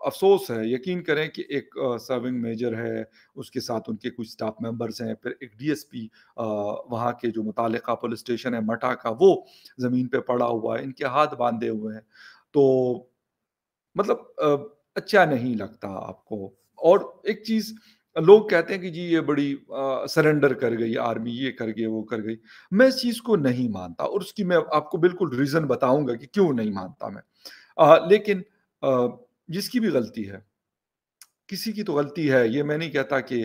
افسوس ہے، یقین کریں کہ ایک سرونگ میجر ہے، اس کے ساتھ ان کے کچھ اسٹاف ممبرس ہیں، پھر ایک ڈی ایس پی وہاں کے جو متعلقہ پولیس اسٹیشن ہے مٹا کا، وہ زمین پہ پڑا ہوا ہے، ان کے ہاتھ باندھے ہوئے ہیں، تو مطلب اچھا نہیں لگتا آپ کو۔ اور ایک چیز لوگ کہتے ہیں کہ جی یہ بڑی سرنڈر کر گئی آرمی، یہ کر گئی وہ کر گئی، میں اس چیز کو نہیں مانتا، اور اس کی میں آپ کو بالکل ریزن بتاؤں گا کہ کیوں نہیں مانتا میں۔ لیکن جس کی بھی غلطی ہے، کسی کی تو غلطی ہے، یہ میں نہیں کہتا کہ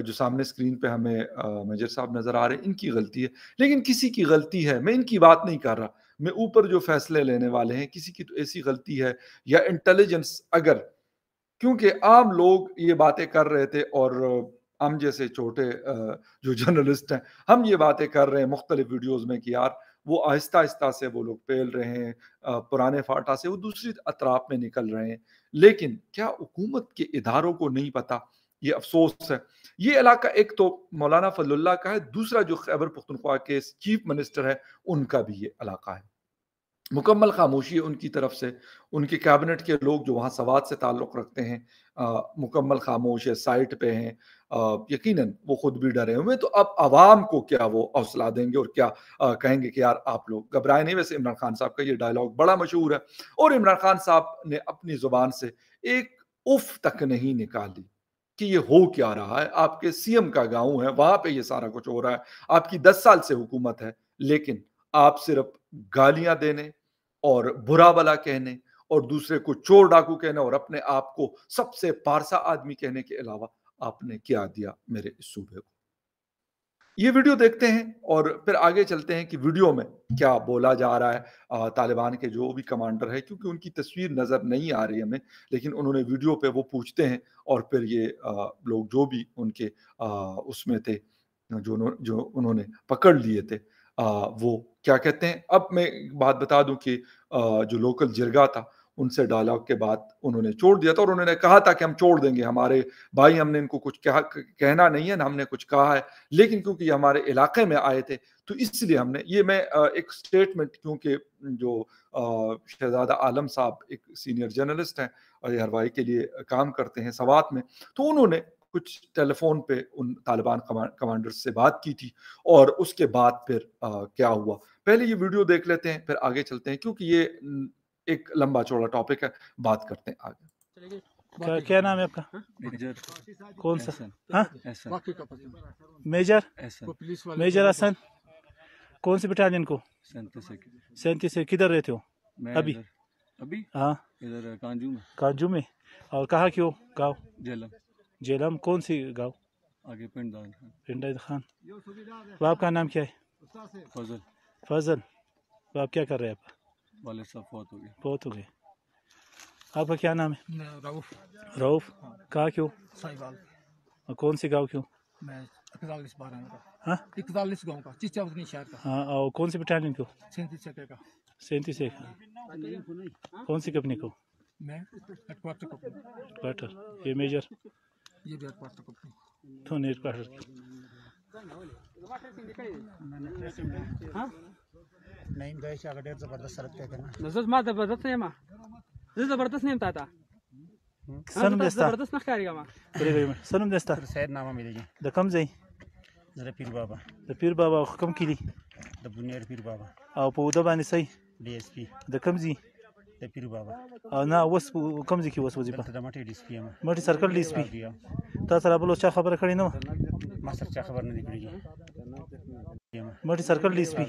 جو سامنے اسکرین پہ ہمیں میجر صاحب نظر آ رہے ہیں ان کی غلطی ہے، لیکن کسی کی غلطی ہے، میں ان کی بات نہیں کر رہا، میں اوپر جو فیصلے لینے والے ہیں کسی کی تو ایسی غلطی ہے یا انٹیلیجنس اگر، کیونکہ عام لوگ یہ باتیں کر رہے تھے، اور ہم جیسے چھوٹے جو جرنلسٹ ہیں ہم یہ باتیں کر رہے ہیں مختلف ویڈیوز میں کہ یار وہ آہستہ آہستہ سے وہ لوگ پھیل رہے ہیں، پرانے فاٹا سے وہ دوسری اطراف میں نکل رہے ہیں، لیکن کیا حکومت کے اداروں کو نہیں پتا؟ یہ افسوس ہے۔ یہ علاقہ ایک تو مولانا فضل اللہ کا ہے، دوسرا جو خیبر پختونخوا کے چیف منسٹر ہے ان کا بھی یہ علاقہ ہے۔ مکمل خاموشی ہے ان کی طرف سے، ان کے کیبنٹ کے لوگ جو وہاں سوات سے تعلق رکھتے ہیں مکمل خاموش ہے، سائٹ پہ ہیں، یقیناً وہ خود بھی ڈرے ہوئے، تو اب عوام کو کیا وہ حوصلہ دیں گے اور کیا کہیں گے کہ یار آپ لوگ گھبرائے نہیں۔ ویسے عمران خان صاحب کا یہ ڈائلاگ بڑا مشہور ہے، اور عمران خان صاحب نے اپنی زبان سے ایک اف تک نہیں نکالی کہ یہ ہو کیا رہا ہے، آپ کے سی ایم کا گاؤں ہے، وہاں پہ یہ سارا کچھ ہو رہا ہے، آپ کی 10 سال سے حکومت ہے، لیکن آپ صرف گالیاں دینے اور برا بلا کہنے اور دوسرے کو چور ڈاکو کہنے اور اپنے آپ کو سب سے پارسا آدمی کہنے کے علاوہ آپ نے کیا دیا میرے اس صوبے کو؟ یہ ویڈیو دیکھتے ہیں اور پھر آگے چلتے ہیں کہ ویڈیو میں کیا بولا جا رہا ہے طالبان کے جو بھی کمانڈر ہے، کیونکہ ان کی تصویر نظر نہیں آ رہی ہمیں، لیکن انہوں نے ویڈیو پہ وہ پوچھتے ہیں، اور پھر یہ لوگ جو بھی ان کے اس میں تھے، جو انہوں نے پکڑ لیے تھے، وہ کیا کہتے ہیں۔ اب میں ایک بات بتا دوں کہ جو لوکل جرگا تھا ان سے ڈائلاگ کے بعد انہوں نے چھوڑ دیا تھا، اور انہوں نے کہا تھا کہ ہم چھوڑ دیں گے، ہمارے بھائی، ہم نے ان کو کچھ کہنا نہیں ہے نہ ہم نے کچھ کہا ہے، لیکن کیونکہ یہ ہمارے علاقے میں آئے تھے تو اس لیے ہم نے یہ، میں ایک سٹیٹمنٹ، کیونکہ جو شہزادہ عالم صاحب ایک سینئر جرنلسٹ ہیں اور یہ ہروائی کے لیے کام کرتے ہیں سوات میں، تو انہوں نے کچھ ٹیلی فون پہ ان طالبان کمانڈرز سے بات کی تھی، اور اس کے بعد پھر کیا ہوا، پہلے یہ ویڈیو دیکھ لیتے ہیں پھر آگے چلتے ہیں، کیونکہ یہ ایک لمبا چوڑا ٹاپک ہے، بات کرتے ہیں آگے۔ کیا نام ہے آپ کا؟ میجر کون سا؟ احسن ہاں، احسن میجر احسن میجر حسن، کون سی بٹالین کو؟ 37 سے کدھر رہتے ہو میں ابھی؟ ابھی ہاں، ادھر کانجو میں، کانجو میں، اور کہاں کیوں گاؤں؟ جیلم جیلم، کون سی گاؤں؟ آگے پنڈ دان خان پنڈا خان۔ باپ کا نام کیا ہے؟ فضل فضل۔ باپ کیا کر رہے ہیں؟ آپ والد صاحب فوت ہو گئے۔ بہت ہو گئے۔ آپ کا کیا نام ہے؟ رؤف رؤف۔ کہاں کیوں؟ سائبال، اور کون سی گاؤں کیوں؟ میں 41 کا، ہاں 41 گاؤں کا، چچا ودنی شہر کا، ہاں، اور کون سی بٹالین کو؟ 37 چکے کا۔ 37 سے کون سی کمپنی کو؟ میں ہیڈ کوارٹر کپنی، کوارٹر۔ یہ میجر یہ بھی ہیڈ کوارٹر کپنی۔ تو نیٹ کوارٹر کی۔ نہیں گئے اگر ډېر زبردست سرک ته کنه زما زبردست نه یم، زه زبردست نه یم تا ته، سنم زه دستا زبردست نه ښکارېږم. سنم دستا پر سید نامه مې دی د کم ځای؟ زه پیر بابا د پیر بابا کم کلی؟ د بنیر پیر بابا او په وده باندې صحیح ډي اس پی د کم ځای؟ د پیر بابا او نه اوس کم ځای کې اوس وظیفه؟ دلته د مټې ډي اس پی یم، مټي سرکل ډي اس پي. تا سره بل چا خبره کړې نه وه؟ ما سره چا خبر نه دی کړی مټي سرکل ډي اس پي.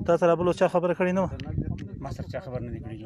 تا سره بل چا خبره کړې نه وه؟ ما سره چا خبر نه دی کړی.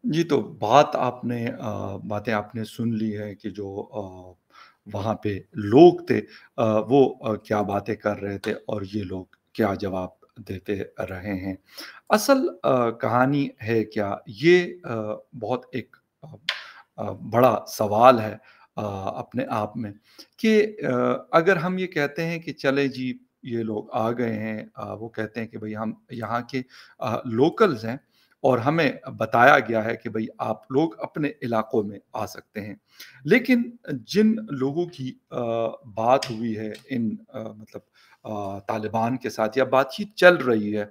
جی، تو باتیں آپ نے سن لی ہے کہ جو وہاں پہ لوگ تھے وہ کیا باتیں کر رہے تھے اور یہ لوگ کیا جواب دیتے رہے ہیں۔ اصل کہانی ہے کیا؟ یہ بہت ایک بڑا سوال ہے اپنے آپ میں کہ اگر ہم یہ کہتے ہیں کہ چلے جی یہ لوگ آ گئے ہیں، وہ کہتے ہیں کہ بھئی ہم یہاں کے لوکلز ہیں اور ہمیں بتایا گیا ہے کہ بھئی آپ لوگ اپنے علاقوں میں آ سکتے ہیں۔ لیکن جن لوگوں کی بات ہوئی ہے ان مطلب طالبان کے ساتھ یا بات چیت چل رہی ہے،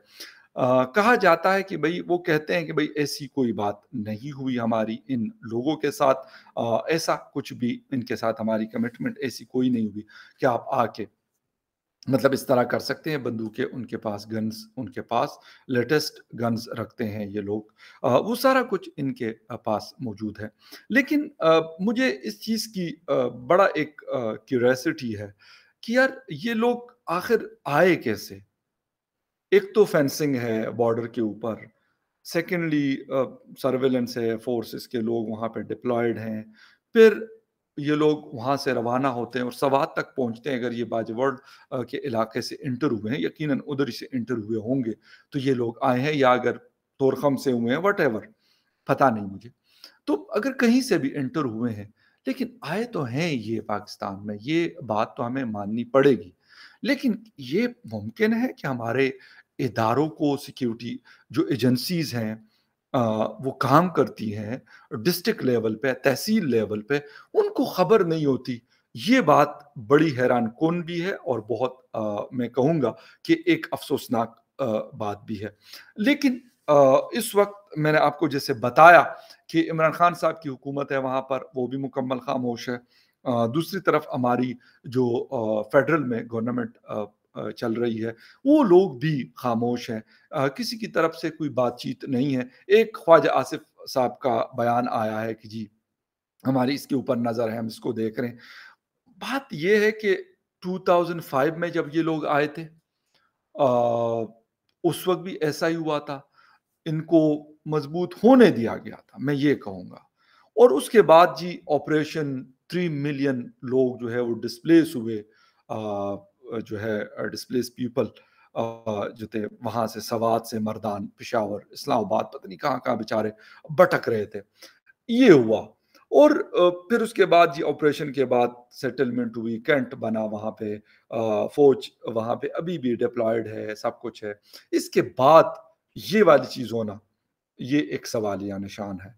کہا جاتا ہے کہ بھئی وہ کہتے ہیں کہ بھئی ایسی کوئی بات نہیں ہوئی ہماری ان لوگوں کے ساتھ، ایسا کچھ بھی ان کے ساتھ ہماری کمٹمنٹ ایسی کوئی نہیں ہوئی کہ آپ آ کے مطلب اس طرح کر سکتے ہیں۔ بندوقیں ان کے پاس، گنز ان کے پاس، لیٹسٹ گنز رکھتے ہیں یہ لوگ، وہ سارا کچھ ان کے پاس موجود ہے۔ لیکن مجھے اس چیز کی بڑا ایک کیوریوسٹی ہے کہ یار یہ لوگ آخر آئے کیسے؟ ایک تو فینسنگ ہے بارڈر کے اوپر، سیکنڈلی سرویلنس ہے، فورسز کے لوگ وہاں پہ ڈپلائیڈ ہیں، پھر یہ لوگ وہاں سے روانہ ہوتے ہیں اور سوات تک پہنچتے ہیں۔ اگر یہ باجوڑ کے علاقے سے انٹر ہوئے ہیں، یقیناً ادھر ہی سے انٹر ہوئے ہوں گے، تو یہ لوگ آئے ہیں، یا اگر تورخم سے ہوئے ہیں، وٹ ایور، پتہ نہیں مجھے۔ تو اگر کہیں سے بھی انٹر ہوئے ہیں، لیکن آئے تو ہیں یہ پاکستان میں، یہ بات تو ہمیں ماننی پڑے گی۔ لیکن یہ ممکن ہے کہ ہمارے اداروں کو، سیکیورٹی جو ایجنسیز ہیں وہ کام کرتی ہیں ڈسٹرکٹ لیول پہ، تحصیل لیول پہ، ان کو خبر نہیں ہوتی؟ یہ بات بڑی حیران کن بھی ہے اور بہت میں کہوں گا کہ ایک افسوسناک بات بھی ہے۔ لیکن اس وقت میں نے آپ کو جیسے بتایا کہ عمران خان صاحب کی حکومت ہے وہاں پر، وہ بھی مکمل خاموش ہے۔ دوسری طرف ہماری جو فیڈرل میں گورنمنٹ چل رہی ہے، وہ لوگ بھی خاموش ہیں، کسی کی طرف سے کوئی بات چیت نہیں ہے۔ ایک خواجہ آصف صاحب کا بیان آیا ہے کہ جی ہماری اس کے اوپر نظر ہے، ہم اس کو دیکھ رہے ہیں۔ بات یہ ہے کہ 2005 میں جب یہ لوگ آئے تھے، اس وقت بھی ایسا ہی ہوا تھا، ان کو مضبوط ہونے دیا گیا تھا، میں یہ کہوں گا۔ اور اس کے بعد جی آپریشن 3 ملین لوگ جو ہے وہ ڈسپلیس ہوئے، جو ہے ڈسپلیس پیپل جو تھے وہاں سے، سوات سے، مردان، پشاور، اسلام آباد، پتہ نہیں کہاں کہاں بیچارے بھٹک رہے تھے۔ یہ ہوا، اور پھر اس کے بعد جی آپریشن کے بعد سیٹلمنٹ ہوئی، کینٹ بنا وہاں پہ، فوج وہاں پہ ابھی بھی ڈپلائیڈ ہے، سب کچھ ہے۔ اس کے بعد یہ والی چیز ہونا، یہ ایک سوالیہ نشان ہے۔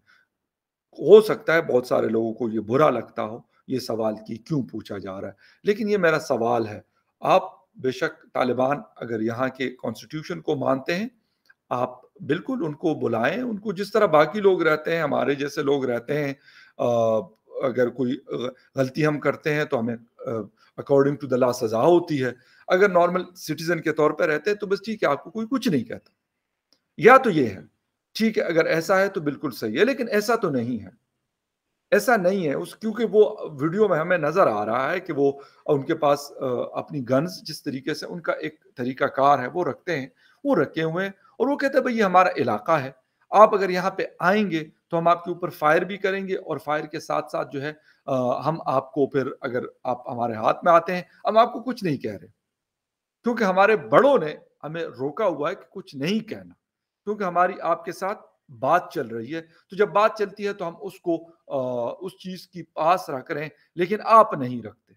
ہو سکتا ہے بہت سارے لوگوں کو یہ برا لگتا ہو، یہ سوال کی کیوں پوچھا جا رہا ہے، لیکن یہ میرا سوال ہے۔ آپ بے شک طالبان اگر یہاں کے کانسٹیٹیوشن کو مانتے ہیں، آپ بالکل ان کو بلائیں، ان کو جس طرح باقی لوگ رہتے ہیں، ہمارے جیسے لوگ رہتے ہیں، اگر کوئی غلطی ہم کرتے ہیں تو ہمیں اکارڈنگ ٹو دا لا سزا ہوتی ہے۔ اگر نارمل سٹیزن کے طور پہ رہتے ہیں تو بس ٹھیک ہے، آپ کو کوئی کچھ نہیں کہتا۔ یا تو یہ ہے، ٹھیک ہے، اگر ایسا ہے تو بالکل صحیح ہے، لیکن ایسا تو نہیں ہے، ایسا نہیں ہے۔ کیونکہ وہ ویڈیو میں ہمیں نظر آ رہا ہے کہ وہ ان کے پاس اپنی گنز، جس طریقے سے ان کا ایک طریقہ کار ہے وہ رکھتے ہیں، وہ رکھے ہوئے ہیں، اور وہ کہتے ہیں بھئی یہ ہمارا علاقہ ہے، آپ اگر یہاں پہ آئیں گے تو ہم آپ کے اوپر فائر بھی کریں گے، اور فائر کے ساتھ ساتھ جو ہے ہم آپ کو پھر، اگر آپ ہمارے ہاتھ میں آتے ہیں، ہم آپ کو کچھ نہیں کہہ رہے، کیونکہ ہمارے بڑوں نے ہمیں روکا ہوا ہے کہ کچھ نہیں کہنا، کیونکہ ہماری آپ کے ساتھ بات چل رہی ہے۔ تو جب بات چلتی ہے تو ہم اس کو اس چیز کی پاس رکھ رہے ہیں، لیکن آپ نہیں رکھتے۔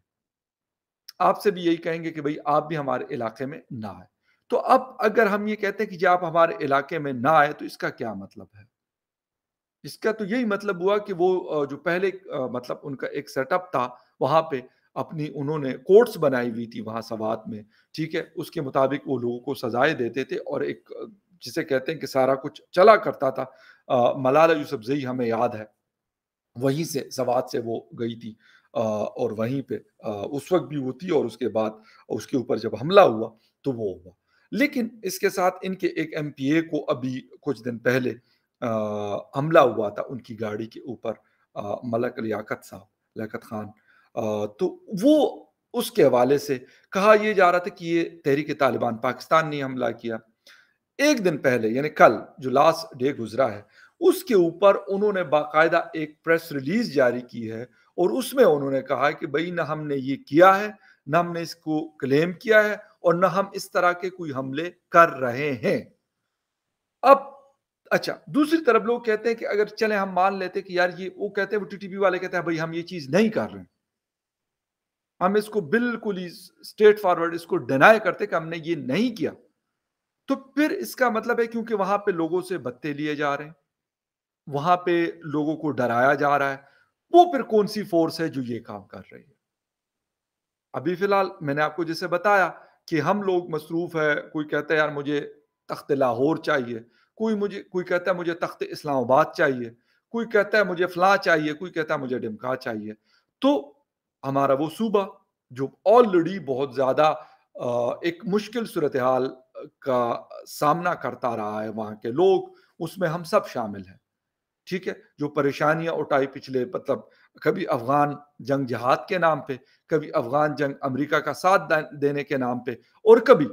آپ سے بھی یہی کہیں گے کہ بھئی آپ بھی ہمارے علاقے میں نہ آئے۔ تو اب اگر ہم یہ کہتے ہیں کہ جی آپ ہمارے علاقے میں نہ آئے، تو اس کا کیا مطلب ہے؟ اس کا تو یہی مطلب ہوا کہ وہ جو پہلے مطلب ان کا ایک سیٹ اپ تھا وہاں پہ، اپنی انہوں نے کورٹس بنائی ہوئی تھی وہاں سوات میں، ٹھیک ہے، اس کے مطابق وہ لوگوں کو سزائیں دیتے تھے، اور ایک جسے کہتے ہیں کہ سارا کچھ چلا کرتا تھا۔ ملالہ یوسفزئی ہمیں یاد ہے، وہیں سے سوات سے وہ گئی تھی، اور وہیں پہ اس وقت بھی وہ تھی، اور اس کے بعد اس کے اوپر جب حملہ ہوا تو وہ ہوا۔ لیکن اس کے ساتھ ان کے ایک ایم پی اے کو ابھی کچھ دن پہلے حملہ ہوا تھا ان کی گاڑی کے اوپر، ملک لیاقت صاحب، لیاقت خان، تو وہ اس کے حوالے سے کہا یہ جا رہا تھا کہ یہ تحریک طالبان پاکستان نے حملہ کیا۔ ایک دن پہلے، یعنی کل جو لاسٹ ڈے گزرا ہے، اس کے اوپر انہوں نے باقاعدہ ایک پریس ریلیز جاری کی ہے اور اس میں انہوں نے کہا کہ بھئی نہ ہم نے یہ کیا ہے، نہ ہم نے اس کو کلیم کیا ہے، اور نہ ہم اس طرح کے کوئی حملے کر رہے ہیں۔ اب اچھا، دوسری طرف لوگ کہتے ہیں کہ اگر چلیں ہم مان لیتے کہ یار یہ، وہ کہتے ہیں، وہ ٹی ٹی پی والے کہتے ہیں بھئی ہم یہ چیز نہیں کر رہے ہیں، ہم اس کو بالکل ہی اسٹریٹ فارورڈ اس کو ڈینائی کرتے کہ ہم نے یہ نہیں کیا، تو پھر اس کا مطلب ہے کیونکہ وہاں پہ لوگوں سے بتے لیے جا رہے ہیں، وہاں پہ لوگوں کو ڈرایا جا رہا ہے، وہ پھر کون سی فورس ہے جو یہ کام کر رہی ہے؟ ابھی فی الحال میں نے آپ کو جیسے بتایا کہ ہم لوگ مصروف ہے، کوئی کہتا ہے یار مجھے تخت لاہور چاہیے، کوئی کہتا ہے مجھے تخت اسلام آباد چاہیے، کوئی کہتا ہے مجھے فلاں چاہیے، کوئی کہتا ہے مجھے ڈمکا چاہیے۔ تو ہمارا وہ صوبہ جو آلریڈی بہت زیادہ ایک مشکل صورتحال کا سامنا کرتا رہا ہے، وہاں کے لوگ، اس میں ہم سب شامل ہیں، ٹھیک ہے، جو پریشانیاں اٹھائی پچھلے، مطلب کبھی افغان جنگ جہاد کے نام پہ، کبھی افغان جنگ امریکہ کا ساتھ دینے کے نام پہ، اور کبھی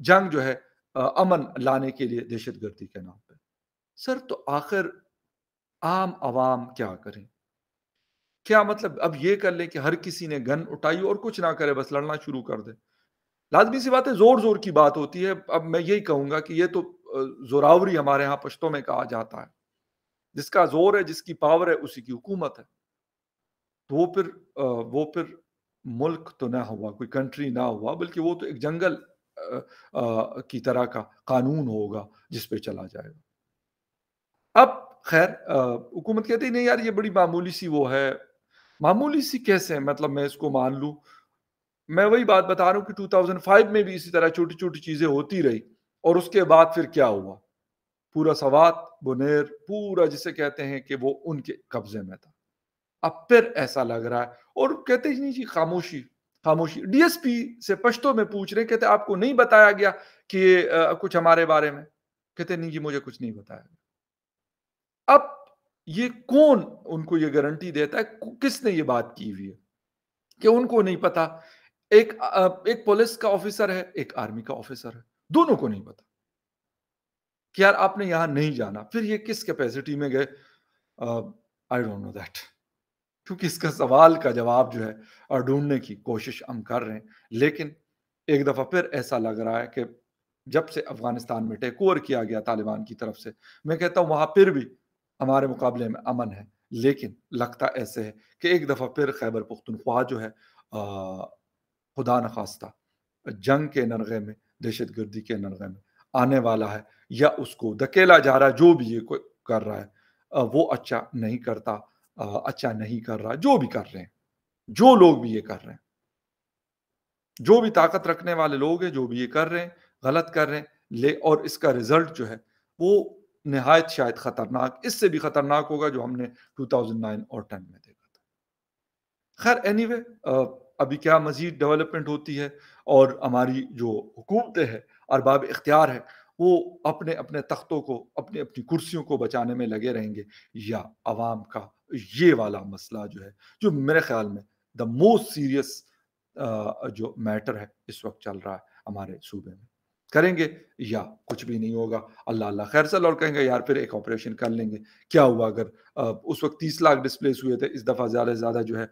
جنگ جو ہے امن لانے کے لیے دہشت گردی کے نام پہ۔ سر تو آخر عام عوام کیا کریں؟ کیا مطلب اب یہ کر لیں کہ ہر کسی نے گن اٹھائی اور کچھ نہ کرے، بس لڑنا شروع کر دے؟ لازمی سی بات ہے، زور زور کی بات ہوتی ہے۔ اب میں یہی کہوں گا کہ یہ تو زوراوری ہمارے ہاں پشتوں میں کہا جاتا ہے، جس کا زور ہے، جس کی پاور ہے، اسی کی حکومت ہے۔ تو وہ پھر ملک تو نہ ہوا، کوئی کنٹری نہ ہوا، بلکہ وہ تو ایک جنگل کی طرح کا قانون ہوگا جس پہ چلا جائے گا۔ اب خیر، حکومت کہتی نہیں یار یہ بڑی معمولی سی وہ ہے۔ معمولی سی کیسے؟ مطلب میں اس کو مان لوں، میں وہی بات بتا رہا ہوں کہ 2005 میں بھی اسی طرح چھوٹی چھوٹی چیزیں ہوتی رہی، اور اس کے بعد پھر کیا ہوا؟ پورا سوات بنیر پورا جسے کہتے ہیں کہ وہ ان کے قبضے میں تھا۔ اب پھر ایسا لگ رہا ہے، اور کہتے ہی نہیں جی خاموشی خاموشی۔ ڈی ایس پی سے پشتوں میں پوچھ رہے ہیں، کہتے آپ کو نہیں بتایا گیا کہ کچھ ہمارے بارے میں؟ کہتے نہیں جی مجھے کچھ نہیں بتایا گیا۔ اب یہ کون ان کو یہ گارنٹی دیتا ہے؟ کس نے یہ بات کی ہوئی ہے کہ ان کو نہیں پتا؟ ایک پولیس کا آفیسر ہے، ایک آرمی کا آفیسر ہے، دونوں کو نہیں پتا کہ یار آپ نے یہاں نہیں جانا۔ پھر یہ کس کیپیسٹی میں گئے؟ I don't know that، کیونکہ اس کا سوال کا جواب جو ہے اور ڈھونڈنے کی کوشش ہم کر رہے ہیں، لیکن ایک دفعہ پھر ایسا لگ رہا ہے کہ جب سے افغانستان میں ٹیک اوور کیا گیا طالبان کی طرف سے، میں کہتا ہوں وہاں پھر بھی ہمارے مقابلے میں امن ہے، لیکن لگتا ایسے ہے کہ ایک دفعہ پھر خیبر پختونخوا جو ہے خدا نخواستہ جنگ کے نرغے میں، دہشت گردی کے نرغے میں آنے والا ہے، یا اس کو دھکیلا جا رہا ہے۔ جو بھی یہ کر رہا ہے وہ اچھا نہیں کرتا، اچھا نہیں کر رہا، جو بھی کر رہے ہیں، جو لوگ بھی یہ کر رہے ہیں، جو بھی طاقت رکھنے والے لوگ ہیں، جو بھی یہ کر رہے ہیں، غلط کر رہے ہیں، اور اس کا رزلٹ جو ہے وہ نہایت شاید خطرناک، اس سے بھی خطرناک ہوگا جو ہم نے 2009 اور 10 میں دیکھا تھا۔ خیر اینی وے، ابھی کیا مزید ڈیولپمنٹ ہوتی ہے، اور ہماری جو حکومتیں ہیں، ارباب اختیار ہے، وہ اپنے اپنے تختوں کو، اپنی اپنی کرسیوں کو بچانے میں لگے رہیں گے، یا عوام کا یہ والا مسئلہ جو ہے، جو میرے خیال میں دا موسٹ سیریس جو میٹر ہے اس وقت چل رہا ہے ہمارے صوبے میں، کریں گے یا کچھ بھی نہیں ہوگا؟ اللہ اللہ خیر سل، اور کہیں گے یار پھر ایک آپریشن کر لیں گے۔ کیا ہوا اگر اس وقت 30 لاکھ ڈسپلیس ہوئے تھے، اس دفعہ زیادہ سے زیادہ جو ہے